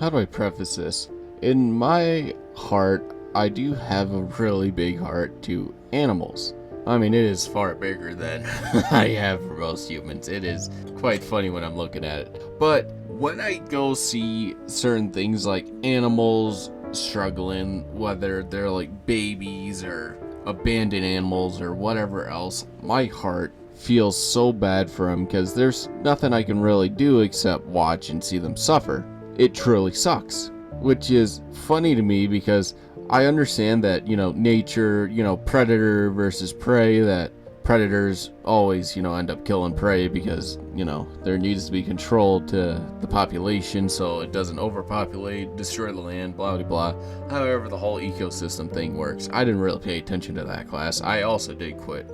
how do I preface this? In my heart, I do have a really big heart to animals. I mean, it is far bigger than I have for most humans. It is quite funny when I'm looking at it. But when I go see certain things like animals struggling, whether they're like babies or abandoned animals or whatever else, my heart feels so bad for them because there's nothing I can really do except watch and see them suffer. It truly sucks, which is funny to me because I understand that, nature, predator versus prey, that predators always, end up killing prey because, there needs to be control to the population so it doesn't overpopulate, destroy the land, blah, blah, blah. However, the whole ecosystem thing works. I didn't really pay attention to that class. I also did quit,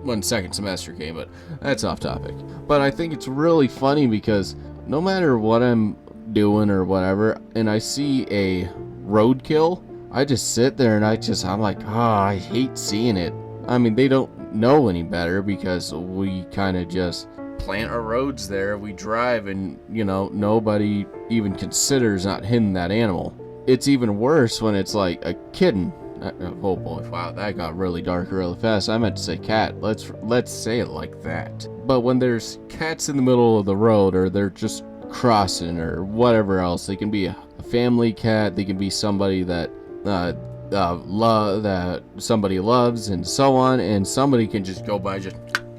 when second semester came, but that's off topic. But I think it's really funny because no matter what I'm doing or whatever, and I see a roadkill, I just sit there and I'm like, I hate seeing it. I mean, they don't know any better because we kind of just plant our roads there, we drive, and nobody even considers not hitting that animal. It's even worse when it's like a kitten. Oh boy, wow, that got really dark really fast. I meant to say cat. Let's say it like that. But when there's cats in the middle of the road, or they're just crossing or whatever else, they can be a family cat, they can be somebody that that somebody loves, and so on, and somebody can just go by, just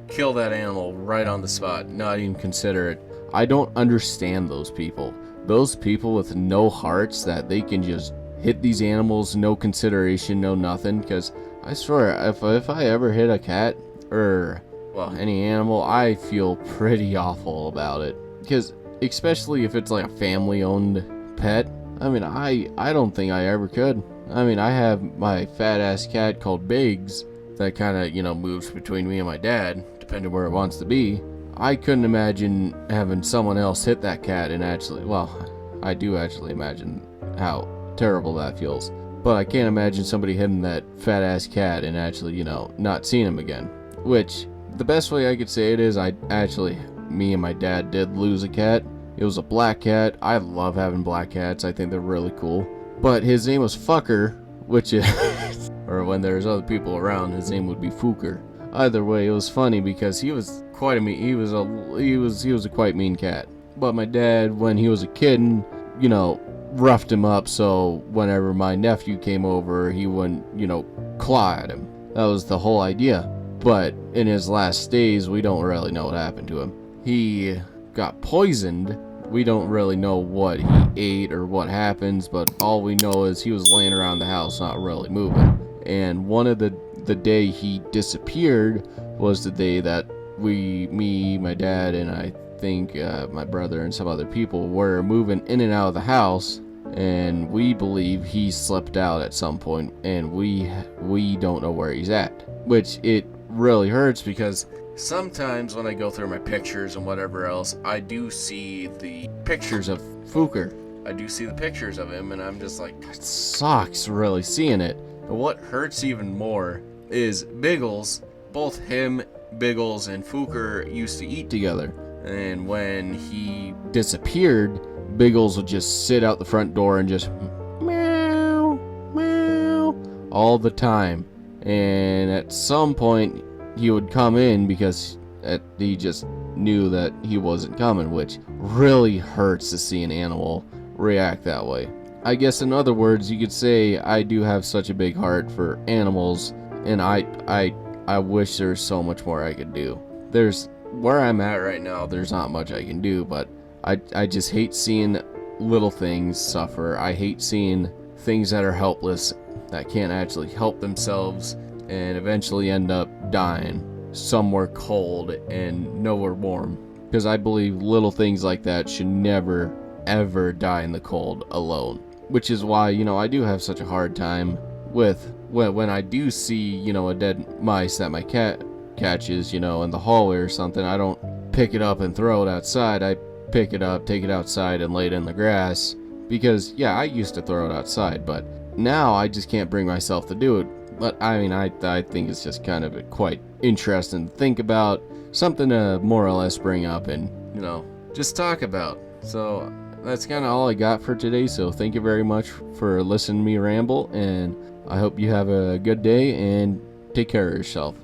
kill that animal right on the spot, not even consider it. I don't understand those people with no hearts, that they can just hit these animals, no consideration, no nothing. Because I swear, if I ever hit a cat or any animal, I feel pretty awful about it. Because especially if it's like a family owned pet, I mean, I don't think I ever could. I mean, I have my fat ass cat called Biggs that kind of moves between me and my dad depending where it wants to be. I couldn't imagine having someone else hit that cat and I do actually imagine how terrible that feels, but I can't imagine somebody hitting that fat ass cat and actually not seeing him again. Which, the best way I could say it is, me and my dad did lose a cat. It was a black cat. I love having black cats. I think they're really cool. But his name was Fucker, which is or when there's other people around, his name would be Fooker. Either way, it was funny because he was quite a mean. He was a quite mean cat. But my dad, when he was a kid, roughed him up so whenever my nephew came over, he wouldn't, claw at him. That was the whole idea. But in his last days, we don't really know what happened to him. He got poisoned. We don't really know what he ate or what happens, but all we know is he was laying around the house not really moving. And one of the day he disappeared was the day that me, my dad, and I think my brother and some other people were moving in and out of the house, and we believe he slipped out at some point, and we don't know where he's at, which it really hurts because sometimes when I go through my pictures and whatever else, I do see the pictures of Fooker. I do see the pictures of him, and I'm just like, it sucks really seeing it. And what hurts even more is Biggles. Both him, Biggles, and Fooker used to eat together. And when he disappeared, Biggles would just sit out the front door and just meow, meow, all the time. And at some point, he would come in because he just knew that he wasn't coming, which really hurts to see an animal react that way. I guess in other words, you could say I do have such a big heart for animals, and I wish there's so much more I could do. Where I'm at right now, there's not much I can do, but I just hate seeing little things suffer. I hate seeing things that are helpless, that can't actually help themselves, and eventually end up dying somewhere cold and nowhere warm. Because I believe little things like that should never, ever die in the cold alone. Which is why, I do have such a hard time with when I do see, a dead mice that my cat catches, in the hallway or something. I don't pick it up and throw it outside. I pick it up, take it outside, and lay it in the grass. Because, yeah, I used to throw it outside, but now I just can't bring myself to do it. But, I mean, I think it's just kind of quite interesting to think about. Something to more or less bring up and, just talk about. So, that's kind of all I got for today. So thank you very much for listening to me ramble, and I hope you have a good day and take care of yourself.